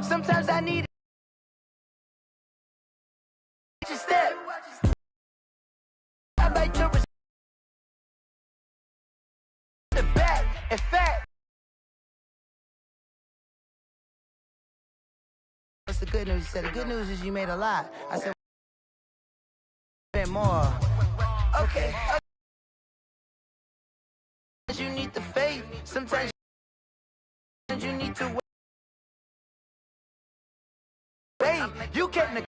Sometimes I need a step. I like your the back. In fact, what's the good news? He said the good news is you made a lot. I said a bit more. Okay. You need the faith. Sometimes you need to wait. You can't.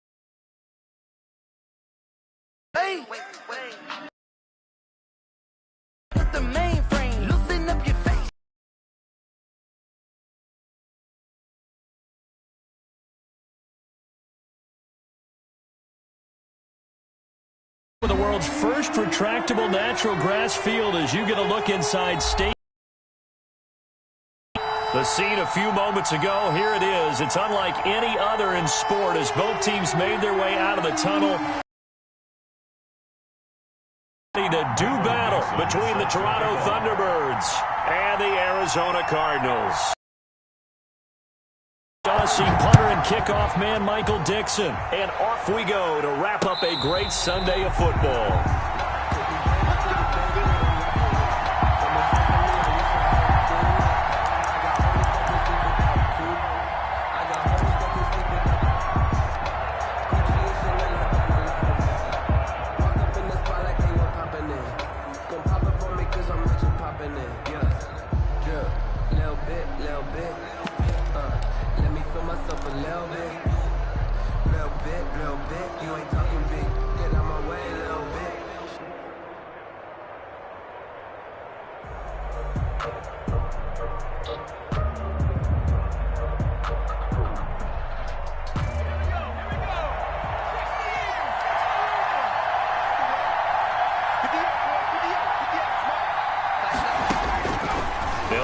Hey. Put the mainframe. Loosen up your face. The world's first retractable natural grass field as you get a look inside state. The scene a few moments ago, here it is. It's unlike any other in sport as both teams made their way out of the tunnel. To do battle between the Toronto Thunderbirds and the Arizona Cardinals. Aussie punter and kickoff man Michael Dixon. And off we go to wrap up a great Sunday of football.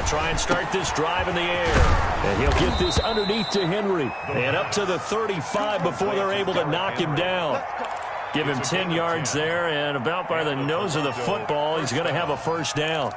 Try and start this drive in the air. And he'll get this underneath to Henry. And up to the 35 before they're able to knock him down. Give him 10 yards there, and about by the nose of the football, he's going to have a first down.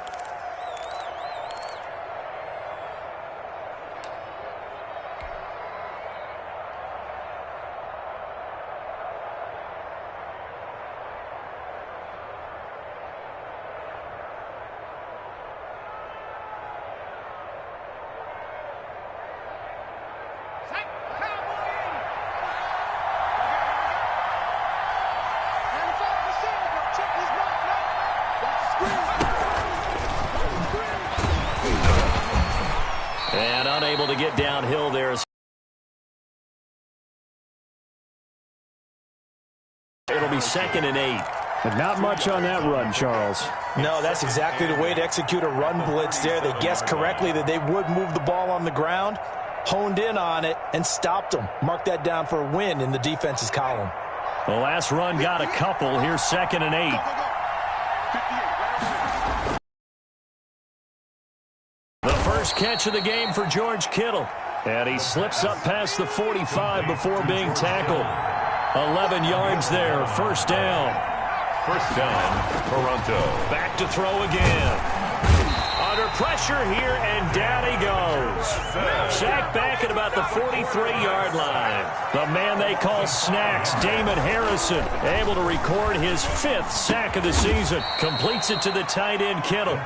And unable to get downhill there. It'll be 2nd and 8. But not much on that run, Charles. No, that's exactly the way to execute a run blitz there. They guessed correctly that they would move the ball on the ground, honed in on it, and stopped them. Mark that down for a win in the defense's column. The last run got a couple. Here's 2nd and 8. First catch of the game for George Kittle. And he slips up past the 45 before being tackled. 11 yards there, first down. First down, Toronto. Back to throw again. Under pressure here, and down he goes. Sacked back at about the 43-yard line. The man they call Snacks, Damon Harrison, able to record his 5th sack of the season. Completes it to the tight end, Kittle.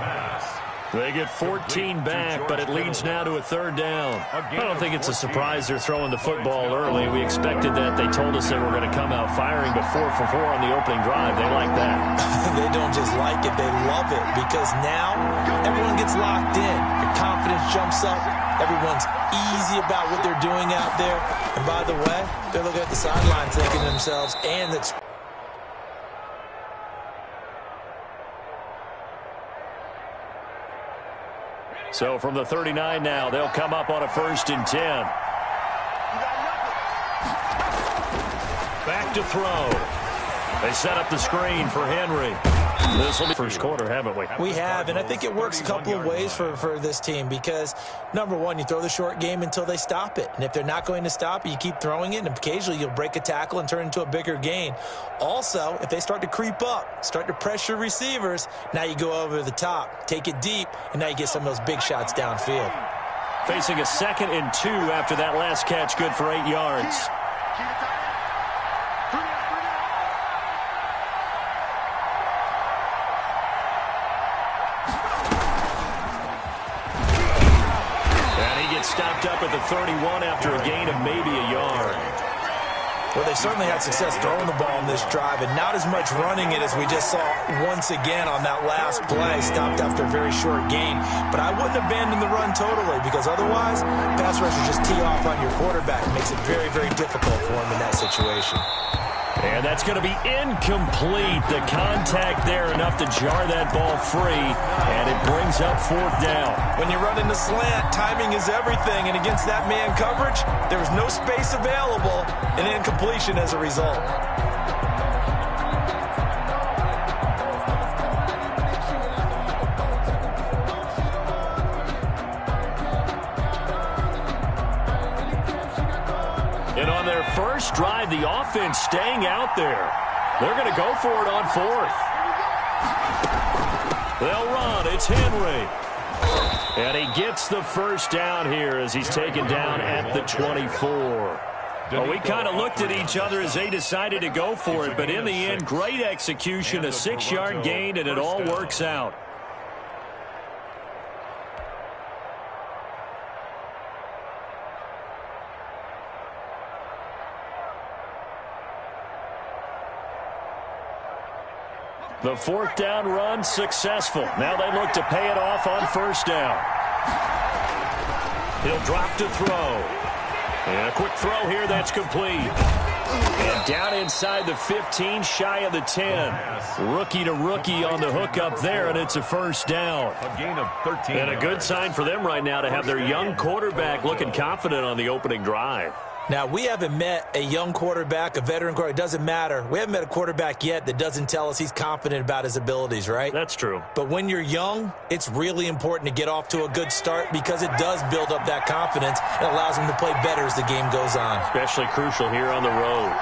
They get 14 back, but it leads now to a 3rd down. I don't think it's a surprise they're throwing the football early. We expected that. They told us they were going to come out firing, but 4 for 4 on the opening drive. They like that. They don't just like it, they love it, because now everyone gets locked in. Your confidence jumps up. Everyone's easy about what they're doing out there. And by the way, they're looking at the sideline thinking to themselves, and that's so from the 39 now, they'll come up on a 1st and 10. Back to throw. They set up the screen for Henry. This will be first quarter, haven't we? We have, and I think it works a couple of ways for this team because, number one, you throw the short game until they stop it. And if they're not going to stop it, you keep throwing it, and occasionally you'll break a tackle and turn into a bigger gain. Also, if they start to creep up, start to pressure receivers, now you go over the top, take it deep, and now you get some of those big shots downfield. Facing a 2nd and 2 after that last catch, good for 8 yards. And he gets stopped up at the 31 after a gain of maybe a yard. Well, they certainly had success throwing the ball in this drive, and not as much running it as we just saw once again on that last play. Stopped after a very short gain. But I wouldn't abandon the run totally, because otherwise, pass rushers just tee off on your quarterback. It makes it very, very difficult for him in that situation. And that's going to be incomplete. The contact there enough to jar that ball free, and it brings up 4th down. When you're running the slant, timing is everything, and against that man coverage, there was no space available, and incompletion as a result. And on their first drive, the offense staying out there. They're going to go for it on 4th. They'll run. It's Henry. And he gets the first down here as he's taken down at the 24. Well, we kind of looked at each other as they decided to go for it, but in the end, great execution, a 6-yard gain, and it all works out. The 4th down run successful. Now they look to pay it off on 1st down. He'll drop to throw. And a quick throw here that's complete. And down inside the 15, shy of the 10. Rookie to rookie on the hook up there, and it's a 1st down. A gain of 13. And a good sign for them right now to have their young quarterback looking confident on the opening drive. Now, we haven't met a young quarterback, a veteran quarterback. It doesn't matter. We haven't met a quarterback yet that doesn't tell us he's confident about his abilities, right? That's true. But when you're young, it's really important to get off to a good start because it does build up that confidence and allows him to play better as the game goes on. Especially crucial here on the road.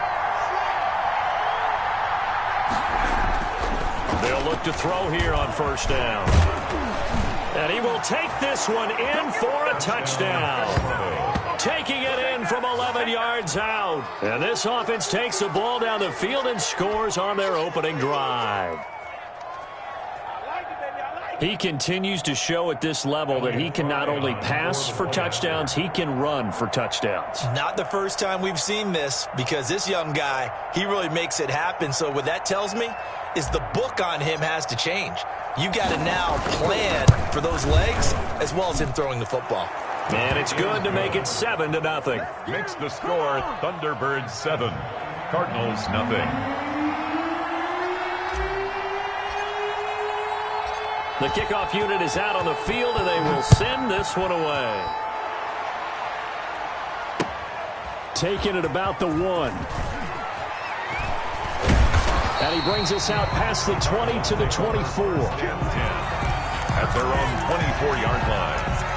They'll look to throw here on 1st down. And he will take this one in for a touchdown. Taking it in from 11 yards out. And this offense takes the ball down the field and scores on their opening drive. He continues to show at this level that he can not only pass for touchdowns, he can run for touchdowns. Not the first time we've seen this, because this young guy, he really makes it happen. So what that tells me is the book on him has to change. You got to now plan for those legs as well as him throwing the football. And it's good to make it 7-0. Makes the score Thunderbirds 7, Cardinals nothing. The kickoff unit is out on the field, and they will send this one away. Taking it about the 1. And he brings us out past the 20 to the 24. 10 at their own 24-yard line.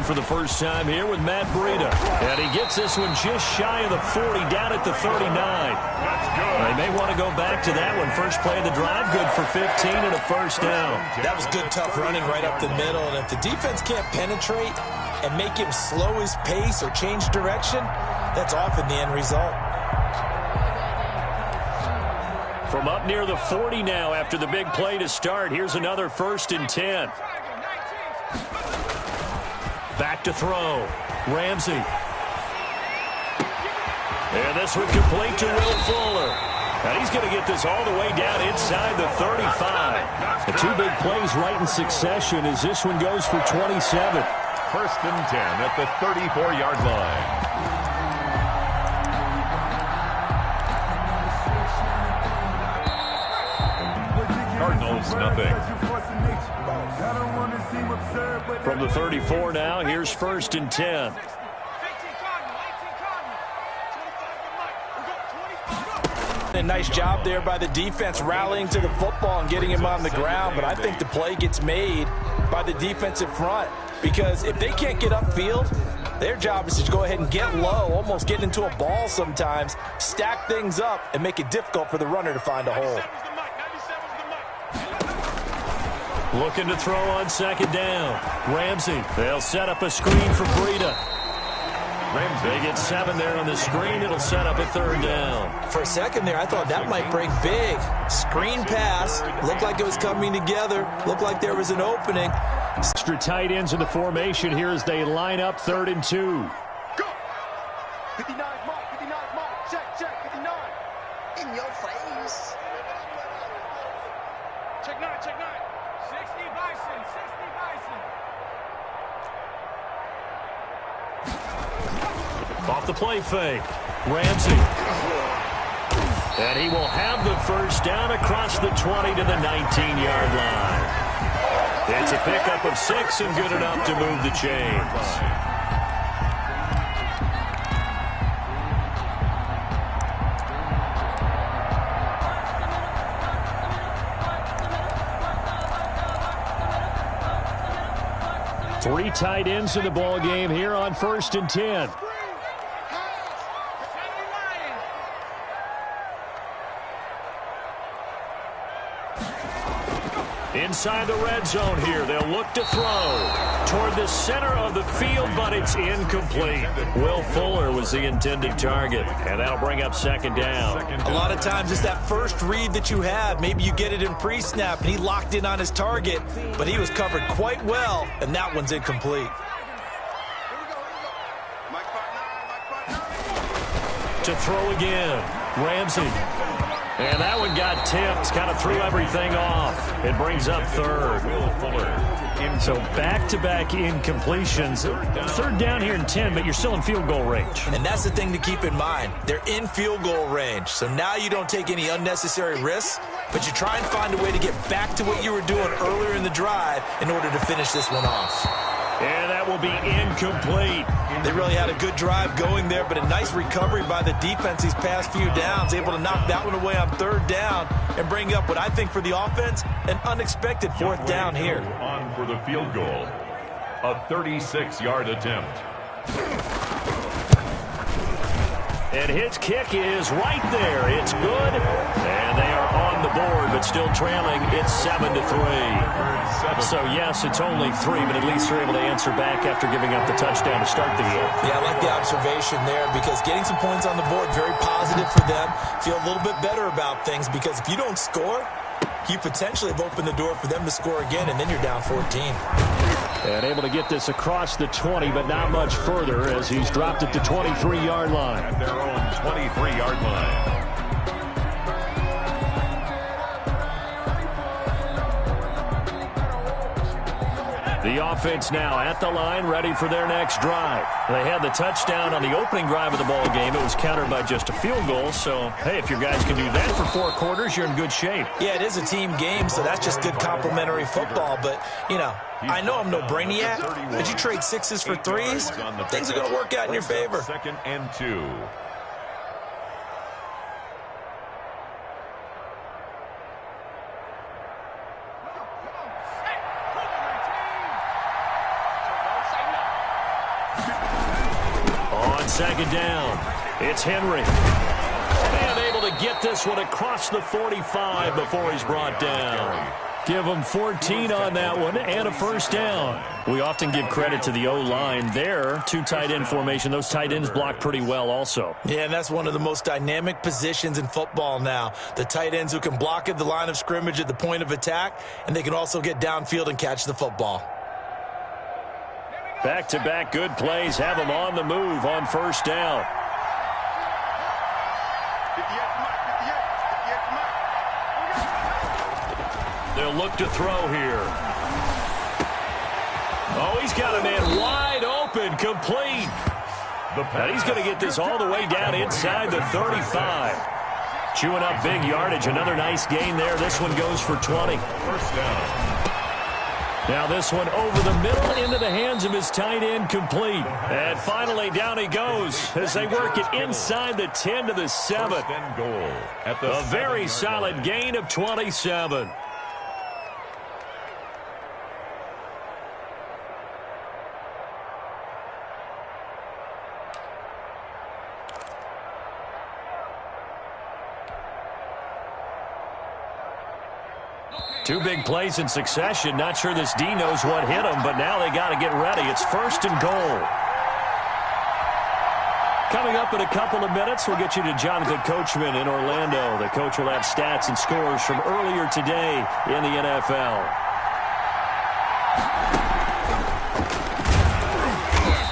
For the first time here with Matt Breida. And he gets this one just shy of the 40, down at the 39. That's good. They may want to go back to that one. First play of the drive, good for 15 and a 1st down. That was good, tough running right up the middle. And if the defense can't penetrate and make him slow his pace or change direction, that's often the end result. From up near the 40 now after the big play to start, here's another 1st and 10. Back to throw. Ramsey. And this one complete to Will Fuller. And he's going to get this all the way down inside the 35. The 2 big plays right in succession as this one goes for 27. 1st and 10 at the 34-yard line. Cardinals nothing. From the 34 now, here's 1st and 10. A nice job there by the defense rallying to the football and getting him on the ground, but I think the play gets made by the defensive front because if they can't get upfield, their job is to go ahead and get low, almost get into a ball sometimes, stack things up, and make it difficult for the runner to find a hole. Looking to throw on second down. Ramsey, they'll set up a screen for Breida. They get 7 there on the screen. It'll set up a third down. For a second there, I thought that might break big. Screen pass. Looked like it was coming together. Looked like there was an opening. Extra tight ends in the formation here as they line up 3rd and 2. Go! 59 mark, 59 mark. Check, 59. In your face. Check 9, check 9. 60 Bison, 60 Bison. Off the play fake. Ramsey. And he will have the first down across the 20 to the 19-yard line. It's a pickup of 6 and good enough to move the chains. Three tight ends in the ball game here on 1st and 10. Inside the red zone here, they'll look to throw toward the center of the field, but it's incomplete. Will Fuller was the intended target, and that'll bring up 2nd down. A lot of times it's that first read that you have. Maybe you get it in pre-snap, and he locked in on his target, but he was covered quite well, and that one's incomplete. To throw again, Ramsey. And that one got tipped, kind of threw everything off. It brings up 3rd. So back-to-back incompletions. 3rd down here and 10, but you're still in field goal range. And that's the thing to keep in mind. They're in field goal range. So now you don't take any unnecessary risks, but you try and find a way to get back to what you were doing earlier in the drive in order to finish this one off. And that will be incomplete. They really had a good drive going there, but a nice recovery by the defense these past few downs, able to knock that one away on 3rd down and bring up what I think for the offense, an unexpected 4th down here. On for the field goal, a 36-yard attempt. And his kick is right there. It's good. And they are on the board, but still trailing. It's 7-3. So, yes, it's only 3, but at least they're able to answer back after giving up the touchdown to start the game. Yeah, I like the observation there because getting some points on the board, very positive for them. Feel a little bit better about things because if you don't score, you potentially have opened the door for them to score again, and then you're down 14. And able to get this across the 20, but not much further as he's dropped it to 23-yard line. At their own 23-yard line. The offense now at the line, ready for their next drive. They had the touchdown on the opening drive of the ball game. It was countered by just a field goal. So, hey, if your guys can do that for 4 quarters, you're in good shape. Yeah, it is a team game, so that's just good complimentary football. But, you know, I know I'm no brainiac, but you trade 6s for 3s, things are going to work out in your favor. 2nd and 2. On 2nd down, it's Henry. And able to get this one across the 45 before he's brought down. Give him 14 on that one and a 1st down. We often give credit to the O-line there. 2 tight end formation. Those tight ends block pretty well also. Yeah, and that's one of the most dynamic positions in football now. The tight ends who can block at the line of scrimmage at the point of attack, and they can also get downfield and catch the football. Back-to-back good plays have them on the move on 1st down. They'll look to throw here. Oh, he's got a man wide open, complete. And he's going to get this all the way down inside the 35. Chewing up big yardage. Another nice gain there. This one goes for 20. 1st down. Now this one over the middle into the hands of his tight end, complete. And finally down he goes as they work it inside the 10 to the 7. First and goal at the A very 7-yard solid line. gain of 27. Two big plays in succession. Not sure this D knows what hit him, but now they got to get ready. It's first and goal. Coming up in a couple of minutes, we'll get you to Jonathan Coachman in Orlando. The coach will have stats and scores from earlier today in the NFL.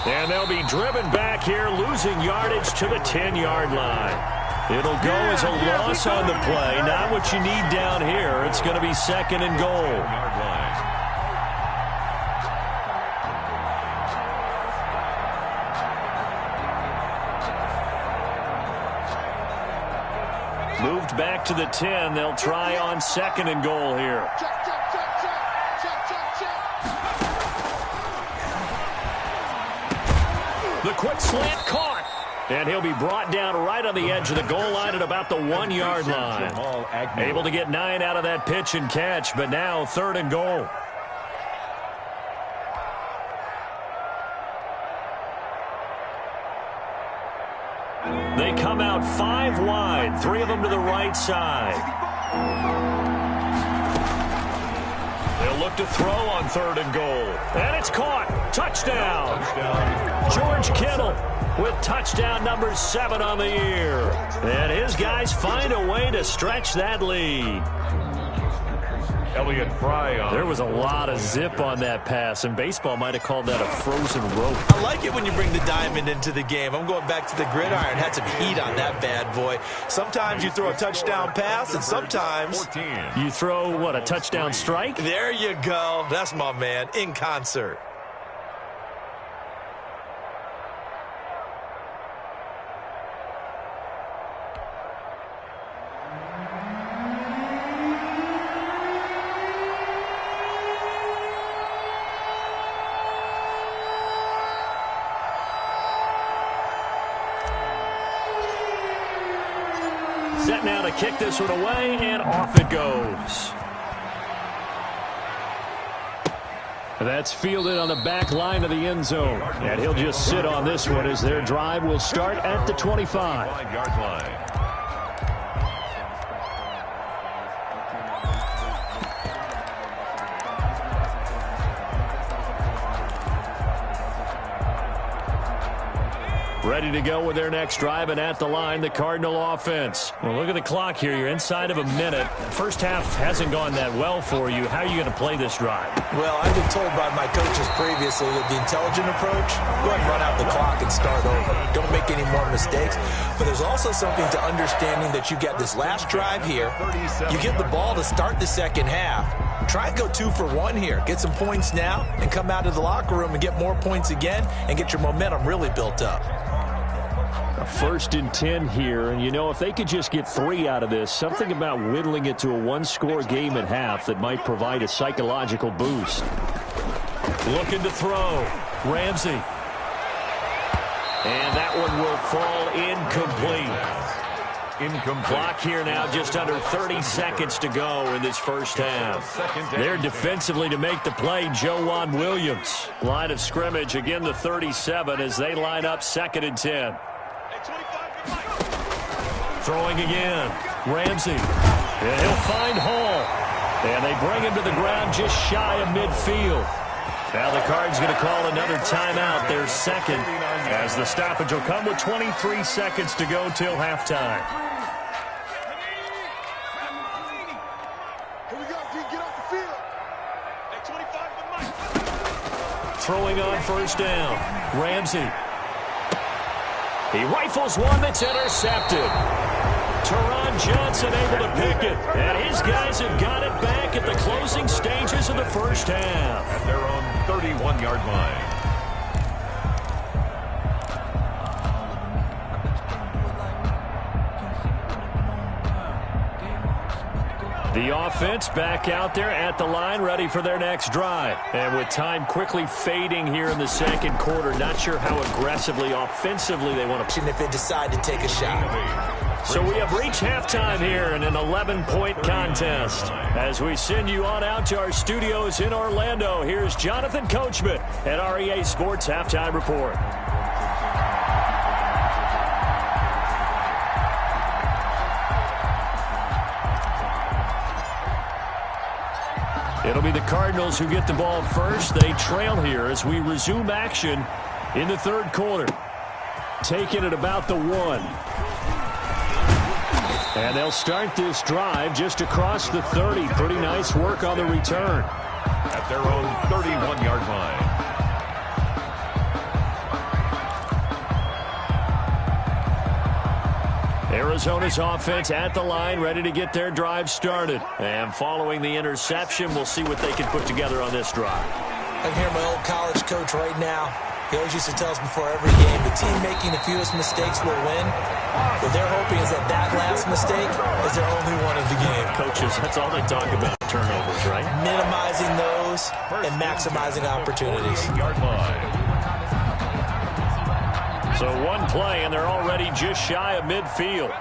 And they'll be driven back here, losing yardage to the 10-yard line. It'll go as a loss on the play. Not what you need down here. It's going to be second and goal. Yard line. Moved back to the 10. They'll try on second and goal here. Check, check, check, check, check, check, check. The quick slant caught. And he'll be brought down right on the edge of the goal line at about the 1-yard line. Able to get 9 out of that pitch and catch, but now third and goal. They come out 5 wide, 3 of them to the right side. They'll look to throw on third and goal. And it's caught. Touchdown. George Kittle with touchdown number 7 on the year. And his guys find a way to stretch that lead. Elliott Fry on. There was a lot of zip on that pass, and baseball might have called that a frozen rope. I like it when you bring the diamond into the game. I'm going back to the gridiron. Had some heat on that bad boy. Sometimes you throw a touchdown pass, and sometimes 14. You throw, what, a touchdown strike? there you go. That's my man in concert. Set now to kick this one away, and off it goes. That's fielded on the back line of the end zone. And he'll just sit on this one as their drive will start at the 25. 5-yard line. Ready to go with their next drive, and at the line, the Cardinal offense. Well, look at the clock here. You're inside of a minute. First half hasn't gone that well for you. How are you going to play this drive? Well, I've been told by my coaches previously that the intelligent approach, go ahead and run out the clock and start over. Don't make any more mistakes. But there's also something to understanding that you get this last drive here. You get the ball to start the second half. Try and go 2 for 1 here. Get some points now and come out of the locker room and get more points again and get your momentum really built up. A 1st and 10 here, and you know, if they could just get 3 out of this, something about whittling it to a 1-score game at half that might provide a psychological boost. Looking to throw. Ramsey. And that one will fall incomplete. Clock here now, just under 30 seconds to go in this first half. There defensively to make the play, Joanne Williams. Line of scrimmage, again the 37 as they line up 2nd and 10. Throwing again. Ramsey. And he'll find Hall. And they bring him to the ground just shy of midfield. Now the Cards going to call another timeout, their second, as the stoppage will come with 23 seconds to go till halftime. Here we go, D, get off the field. Hey, 25 for Mike. Throwing on first down. Ramsey. He rifles one that's intercepted. Teron Johnson able to pick it. And his guys have got it back at the closing stages of the first half. At their own 31-yard line. The offense back out there at the line, ready for their next drive. And with time quickly fading here in the second quarter, not sure how aggressively, offensively they want to. If they decide to take a shot. So we have reached halftime here in an 11-point contest. As we send you on out to our studios in Orlando, here's Jonathan Coachman at REA Sports Halftime Report. It'll be the Cardinals who get the ball first. They trail here as we resume action in the third quarter. Taking it about the 1. And they'll start this drive just across the 30. Pretty nice work on the return. At their own 31-yard line. Arizona's offense at the line, ready to get their drive started. And following the interception, we'll see what they can put together on this drive. I can hear my old college coach right now. He always used to tell us before every game, the team making the fewest mistakes will win. What they're hoping is that last mistake is their only one of the game. Coaches, that's all they talk about, turnovers, right? Minimizing those and maximizing opportunities. So one play, and they're already just shy of midfield.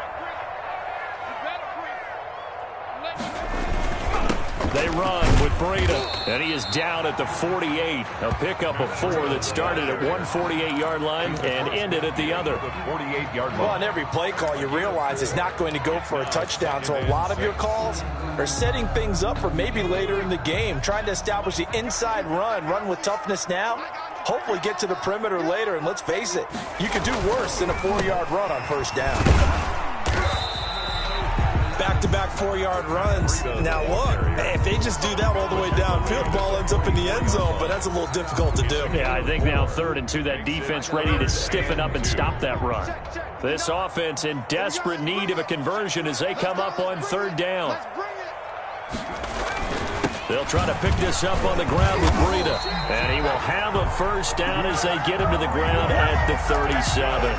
They run with Breida, and he is down at the 48. A pickup of 4 that started at 148-yard line and ended at the other. 48-yard line. Well, on every play call, you realize it's not going to go for a touchdown. So a lot of your calls are setting things up for maybe later in the game, trying to establish the inside run with toughness now. Hopefully get to the perimeter later, and let's face it, you could do worse than a 4-yard run on first down. Back-to-back 4-yard runs. Now look, if they just do that all the way downfield, the ball ends up in the end zone, but that's a little difficult to do. Yeah, I think now 3rd and 2, that defense ready to stiffen up and stop that run. This offense in desperate need of a conversion as they come up on 3rd down. They'll try to pick this up on the ground with Breida. And he will have a first down as they get him to the ground at the 37.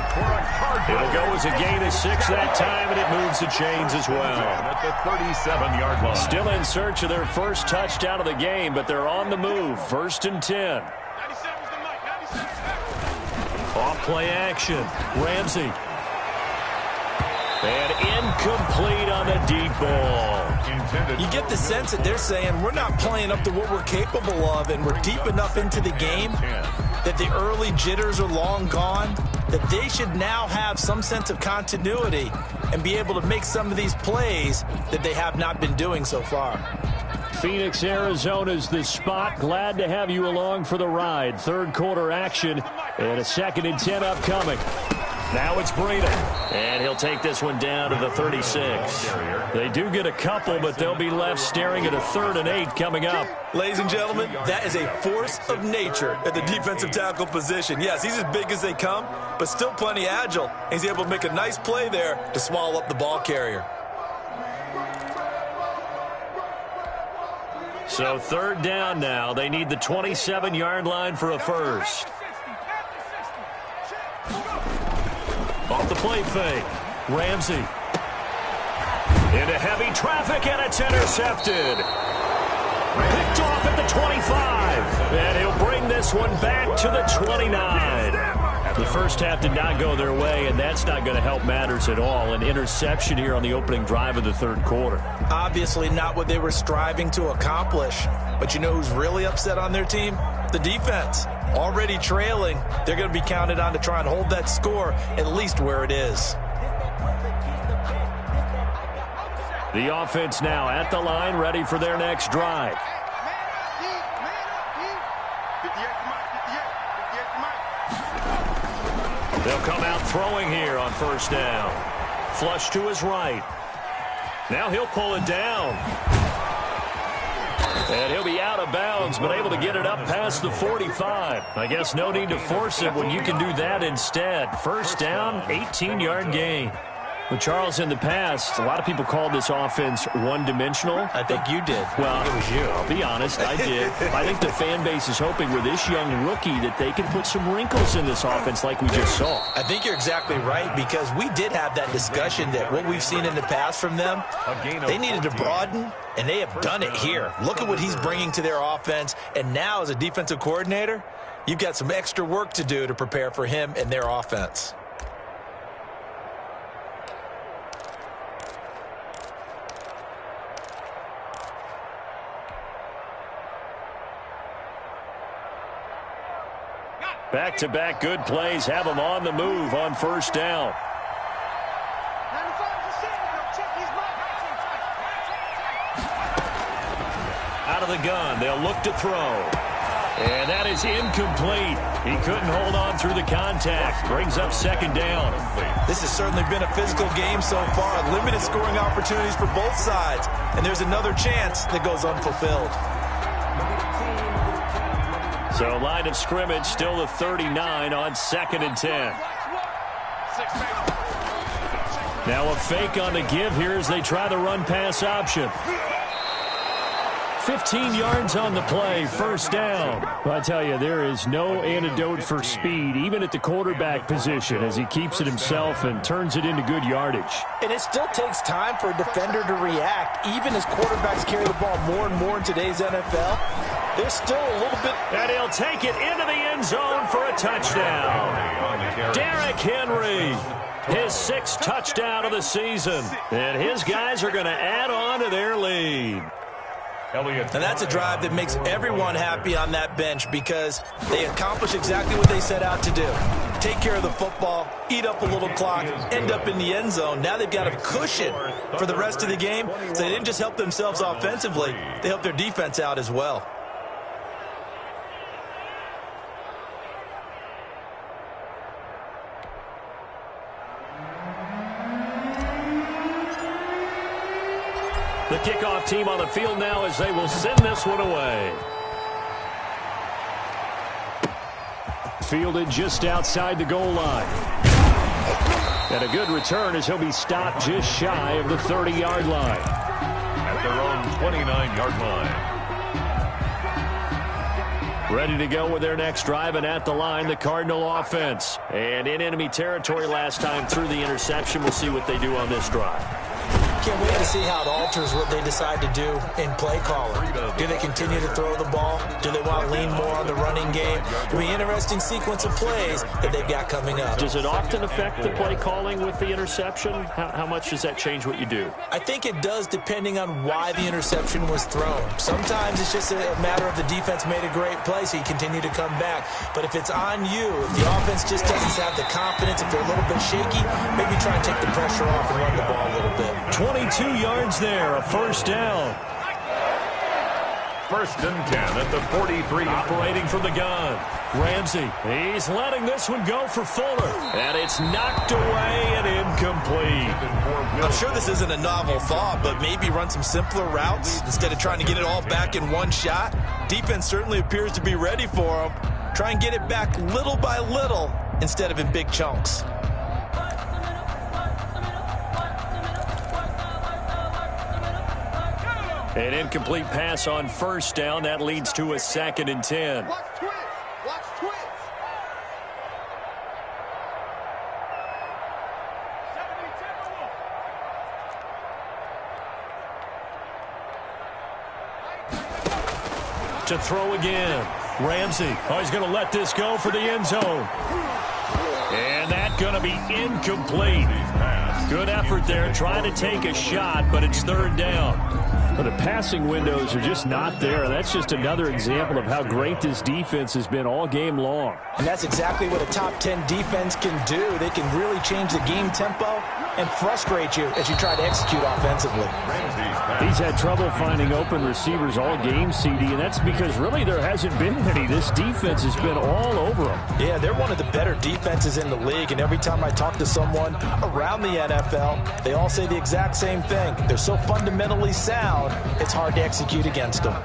It'll go as a gain of 6 that time, and it moves the chains as well. At the 37-yard line. Still in search of their first touchdown of the game, but they're on the move. 1st and 10. Off play action. Ramsey. And incomplete on the deep ball. You get the sense that they're saying we're not playing up to what we're capable of, and we're deep enough into the game that the early jitters are long gone, that they should now have some sense of continuity and be able to make some of these plays that they have not been doing so far. Phoenix, Arizona's the spot. Glad to have you along for the ride. 3rd quarter action and a 2nd and 10 upcoming. Now it's Breida, and he'll take this one down to the 36. They do get a couple, but they'll be left staring at a 3rd and 8 coming up. Ladies and gentlemen, that is a force of nature at the defensive tackle position. Yes, he's as big as they come, but still plenty agile. He's able to make a nice play there to swallow up the ball carrier. So 3rd down now. They need the 27-yard line for a first. Off the play fake. Ramsey. Into heavy traffic, and it's intercepted. Picked off at the 25. And he'll bring this one back to the 29. The first half did not go their way, and that's not going to help matters at all. An interception here on the opening drive of the 3rd quarter. Obviously not what they were striving to accomplish. But you know who's really upset on their team? The defense. Already trailing, they're going to be counted on to try and hold that score at least where it is. The offense now at the line, ready for their next drive. They'll come out throwing here on 1st down. Flush to his right. Now he'll pull it down. And he'll be out of bounds, but able to get it up past the 45. I guess no need to force it when you can do that instead. 1st down, 18-yard gain. Well, Charles, in the past, a lot of people called this offense one-dimensional. I think you did. Well, it was you. I'll be honest, I did. I think the fan base is hoping with this young rookie that they can put some wrinkles in this offense like we just saw. I think you're exactly right, because we did have that discussion that what we've seen in the past from them, they needed to broaden, and they have done it here. Look at what he's bringing to their offense, and now as a defensive coordinator, you've got some extra work to do to prepare for him and their offense. Back-to-back good plays have them on the move on first down. Out of the gun, they'll look to throw. And that is incomplete. He couldn't hold on through the contact. Brings up second down. This has certainly been a physical game so far. Limited scoring opportunities for both sides. And there's another chance that goes unfulfilled. So line of scrimmage still the 39 on 2nd and 10. Now a fake on the give here as they try the run-pass option. 15 yards on the play, first down. Well, I tell you, there is no antidote for speed, even at the quarterback position, as he keeps it himself and turns it into good yardage. And it still takes time for a defender to react, even as quarterbacks carry the ball more and more in today's NFL. There's still a little bit. And he'll take it into the end zone for a touchdown. Derrick Henry, his 6th touchdown of the season. And his guys are going to add on to their lead. And that's a drive that makes everyone happy on that bench, because they accomplish exactly what they set out to do. Take care of the football, eat up a little clock, end up in the end zone. Now they've got a cushion for the rest of the game, so they didn't just help themselves offensively, they helped their defense out as well. The kickoff team on the field now as they will send this one away. Fielded just outside the goal line. And a good return as he'll be stopped just shy of the 30-yard line. At their own 29-yard line. Ready to go with their next drive, and at the line, the Cardinal offense. And in enemy territory last time through the interception. We'll see what they do on this drive. Can't wait to see how it alters what they decide to do in play calling. Do they continue to throw the ball? Do they want to lean more on the running game? It'll be an interesting sequence of plays that they've got coming up. Does it often affect the play calling with the interception? How much does that change what you do? I think it does, depending on why the interception was thrown. Sometimes it's just a matter of the defense made a great play, so you continue to come back. But if it's on you, if the offense just doesn't have the confidence, if they're a little bit shaky, maybe try and take the pressure off and run the ball a little bit. 22 yards there, a first down. 1st and 10 at the 43. Operating from the gun. Ramsey, he's letting this one go for Fuller. And it's knocked away and incomplete. I'm sure this isn't a novel thought, but maybe run some simpler routes instead of trying to get it all back in one shot. Defense certainly appears to be ready for him. Try and get it back little by little instead of in big chunks. An incomplete pass on first down. That leads to a 2nd and 10. Watch twins. Watch twins. To throw again. Ramsey. Oh, he's going to let this go for the end zone. And that's going to be incomplete. Good effort there, trying to take a shot, but it's 3rd down. But the passing windows are just not there. That's just another example of how great this defense has been all game long. And that's exactly what a top 10 defense can do. They can really change the game tempo and frustrate you as you try to execute offensively. He's had trouble finding open receivers all game, CD, and that's because really there hasn't been many. This defense has been all over them. Yeah, they're one of the better defenses in the league, and every time I talk to someone around the NFL, they all say the exact same thing. They're so fundamentally sound, it's hard to execute against them.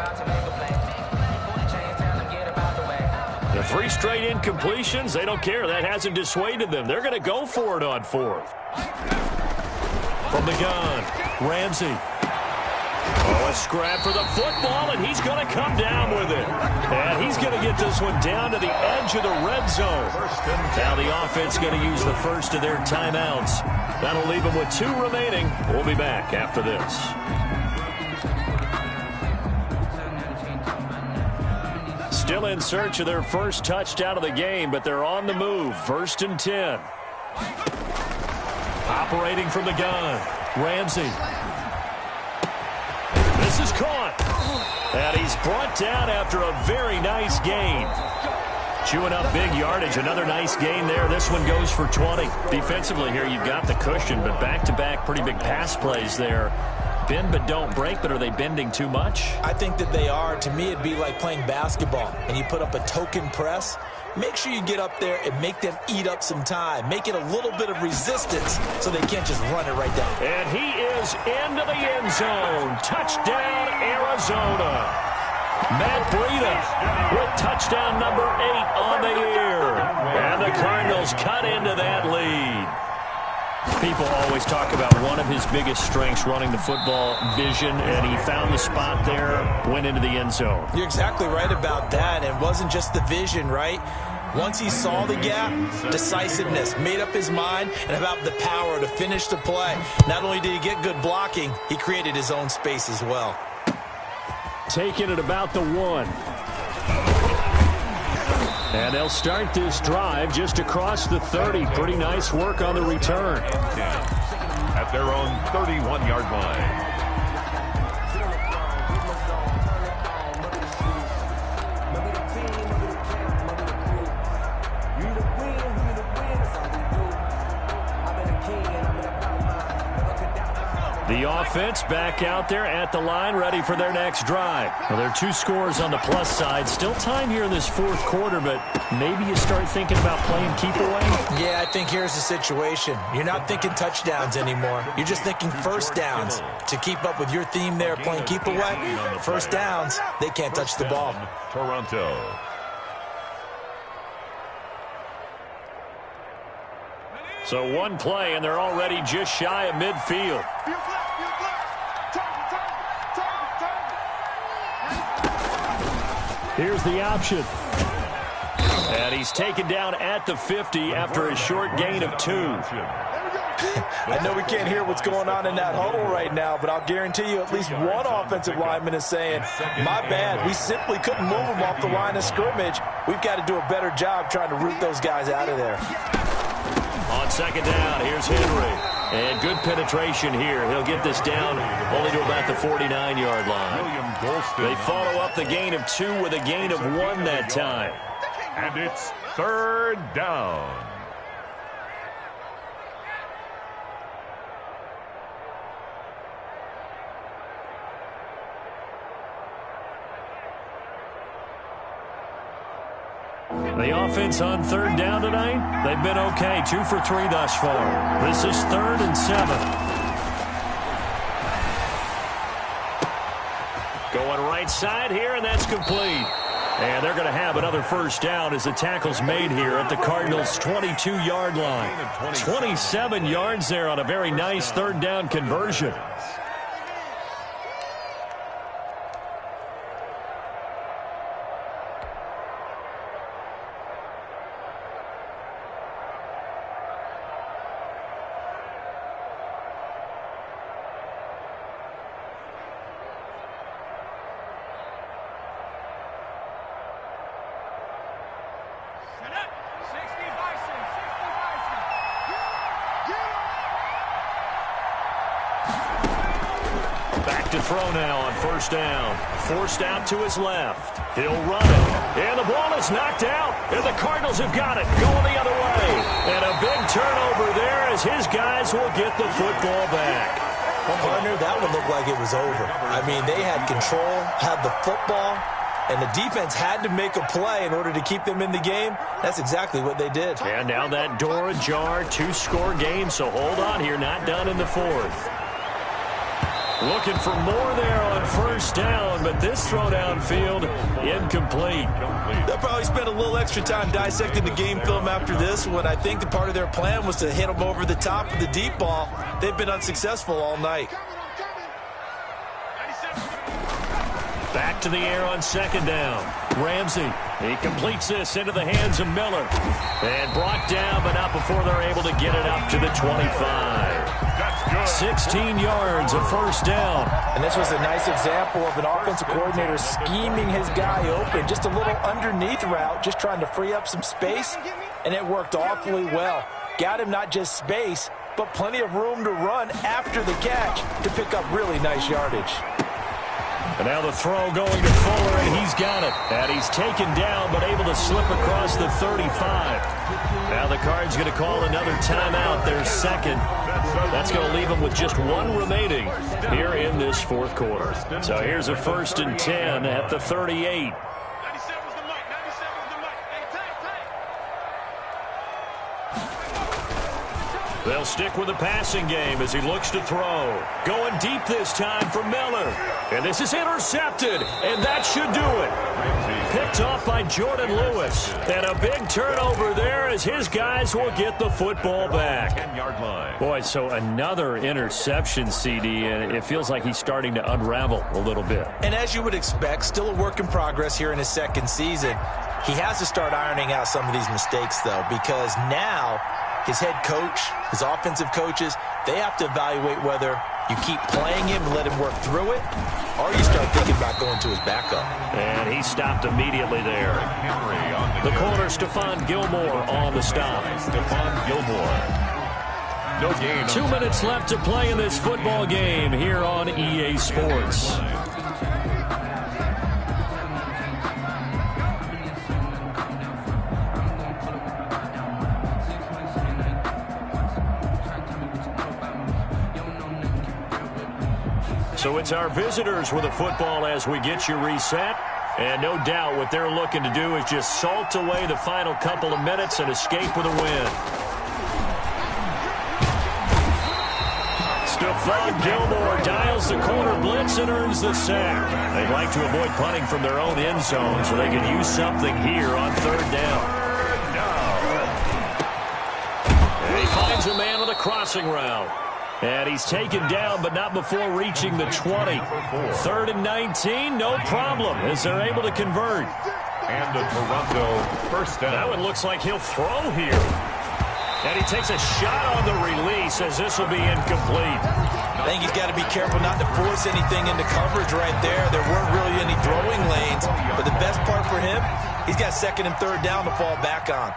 The 3 straight incompletions, they don't care. That hasn't dissuaded them. They're going to go for it on 4th. From the gun, Ramsey. Oh, a scrap for the football, and he's going to come down with it. And he's going to get this one down to the edge of the red zone. Now the offense going to use the first of their timeouts. That'll leave them with 2 remaining. We'll be back after this. Still in search of their first touchdown of the game, but they're on the move. 1st and 10. Operating from the gun, Ramsey. This is caught. And he's brought down after a very nice gain. Chewing up big yardage. Another nice gain there. This one goes for 20. Defensively here, you've got the cushion, but back-to-back pretty big pass plays there. Bend but don't break, but are they bending too much? I think that they are. To me, it'd be like playing basketball, and you put up a token press. Make sure you get up there and make them eat up some time. Make it a little bit of resistance so they can't just run it right down. And he is into the end zone. Touchdown, Arizona. Matt Breida with touchdown number 8 on the year. And the Cardinals cut into that lead. People always talk about one of his biggest strengths, running the football, vision, and he found the spot there, went into the end zone. You're exactly right about that. It wasn't just the vision, right? Once he saw the gap, decisiveness, made up his mind, and about the power to finish the play. Not only did he get good blocking, he created his own space as well. Taking it about the 1. And they'll start this drive just across the 30. Pretty nice work on the return. At their own 31-yard line. The offense back out there at the line, ready for their next drive. Well, there are 2 scores on the plus side. Still time here in this 4th quarter, but maybe you start thinking about playing keep away? Yeah, I think here's the situation. You're not thinking touchdowns anymore. You're just thinking first downs. To keep up with your theme there, playing keep away, first downs, they can't touch the ball. Toronto. So 1 play, and they're already just shy of midfield. Here's the option. And he's taken down at the 50 after a short gain of 2. I know we can't hear what's going on in that huddle right now, but I'll guarantee you at least one offensive lineman is saying, my bad, we simply couldn't move them off the line of scrimmage. We've got to do a better job trying to root those guys out of there. On 2nd down, here's Henry. And good penetration here. He'll get this down only to about the 49-yard line. They follow up the gain of 2 with a gain of 1 that time. And it's 3rd down. The offense on 3rd down tonight, they've been okay. 2 for 3 thus far. This is 3rd and 7. Going right side here, and that's complete. And they're going to have another first down as the tackle's made here at the Cardinals' 22-yard line. 27 yards there on a very nice 3rd down conversion. To throw now on 1st down. Forced out to his left. He'll run it. And the ball is knocked out. And the Cardinals have got it. Going the other way. And a big turnover there as his guys will get the football back. Well, partner, that one looked like it was over. I mean, they had control, had the football, and the defense had to make a play in order to keep them in the game. That's exactly what they did. And now that door ajar, 2-score game. So hold on here. Not done in the 4th. Looking for more there on 1st down, but this throw downfield incomplete. They'll probably spend a little extra time dissecting the game film after this one. I think the part of their plan was to hit them over the top of the deep ball. they've been unsuccessful all night. Back to the air on second down. Ramsey, he completes this into the hands of Miller. And brought down, but not before they're able to get it up to the 25. 16 yards of first down. And this was a nice example of an offensive coordinator scheming his guy open. Just a little underneath route, just trying to free up some space. And it worked awfully well. Got him not just space, but plenty of room to run after the catch to pick up really nice yardage. And now the throw going to Fuller, and he's got it. And he's taken down, but able to slip across the 35. Now the Cards going to call another timeout, their second. That's going to leave them with just one remaining here in this fourth quarter. So here's a 1st and 10 at the 38. They'll stick with the passing game as he looks to throw. Going deep this time for Miller. And this is intercepted, and that should do it. Picked off by Jordan Lewis. And a big turnover there as his guys will get the football back. 10-yard line. Boy, so another interception, CD, and it feels like he's starting to unravel a little bit. And as you would expect, still a work in progress here in his second season. He has to start ironing out some of these mistakes, though, because now his head coach, his offensive coaches, they have to evaluate whether you keep playing him and let him work through it, or you start thinking about going to his backup. And he stopped immediately there. The corner, Stephon Gilmore, on the stop. Stephon Gilmore. No gain. 2 minutes left to play in this football game here on EA Sports. So it's our visitors with a football as we get you reset. And no doubt what they're looking to do is just salt away the final couple of minutes and escape with a win. Stephon Gilmore dials the corner blitz and earns the sack. They'd like to avoid punting from their own end zone so they can use something here on 3rd down. And he finds a man on the crossing route. And he's taken down, but not before reaching the 20. 3rd and 19, no problem, as they're able to convert. And a Toronto 1st down. That one looks like he'll throw here. And he takes a shot on the release as this will be incomplete. I think he's got to be careful not to force anything into coverage right there. There weren't really any throwing lanes. But the best part for him, he's got 2nd and 3rd down to fall back on.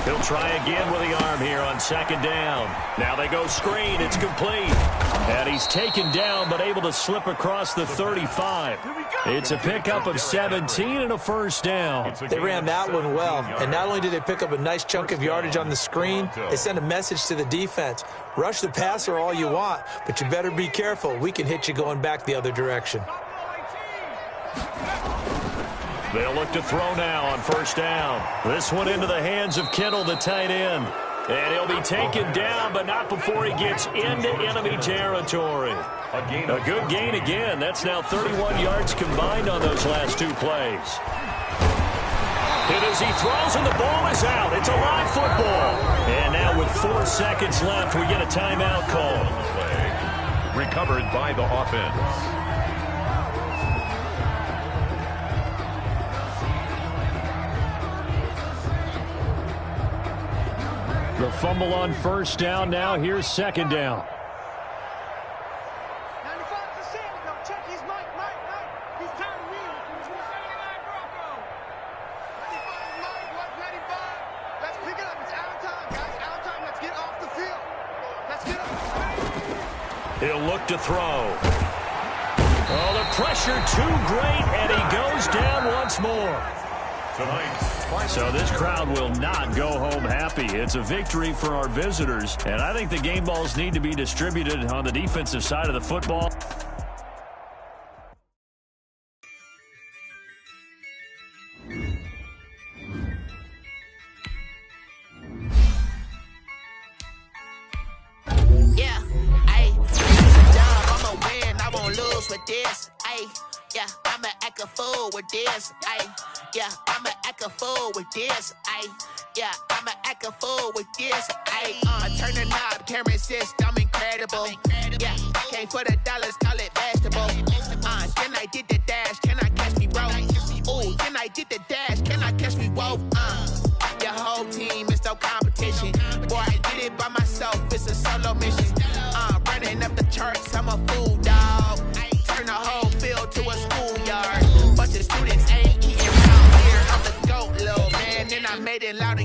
He'll try again with the arm here on 2nd down. Now they go screen. It's complete. And he's taken down but able to slip across the 35. It's a pickup of 17 and a 1st down. They ran that one well. And not only did they pick up a nice chunk of yardage on the screen, they sent a message to the defense. Rush the passer all you want, but you better be careful. We can hit you going back the other direction. They'll look to throw now on 1st down. This one into the hands of Kittle, the tight end. And he'll be taken down, but not before he gets into enemy territory. A good gain again. That's now 31 yards combined on those last 2 plays. And as he throws and the ball is out, it's a live football. And now with 4 seconds left, we get a timeout call. Recovered by the offense. The fumble on 1st down. Now here's 2nd down. He'll look to throw. Oh, the pressure too great, and he goes down once more. So this crowd will not go home happy. It's a victory for our visitors, and I think the game balls need to be distributed on the defensive side of the football. Yeah, ayy, this is a job, I'ma win, I won't lose with this, ayy. Yeah, I'ma act a fool with this, ayy. Yeah, I'ma act a fool with this, ayy. Yeah, I'ma act a fool with this. I turn the knob, can't resist, I'm incredible. Yeah, came for the dollars, call it vegetable. Then I did the dash, can I catch me, bro? Ooh, then I did the dash, can I catch me, whoa? Your whole team is no competition. Boy, I did it by myself, it's a solo mission. Running up the charts, I'm a fool, dog. Turn the whole field to a schoolyard. Bunch of students ain't eating around here. I'm the GOAT, little man, and I made it loud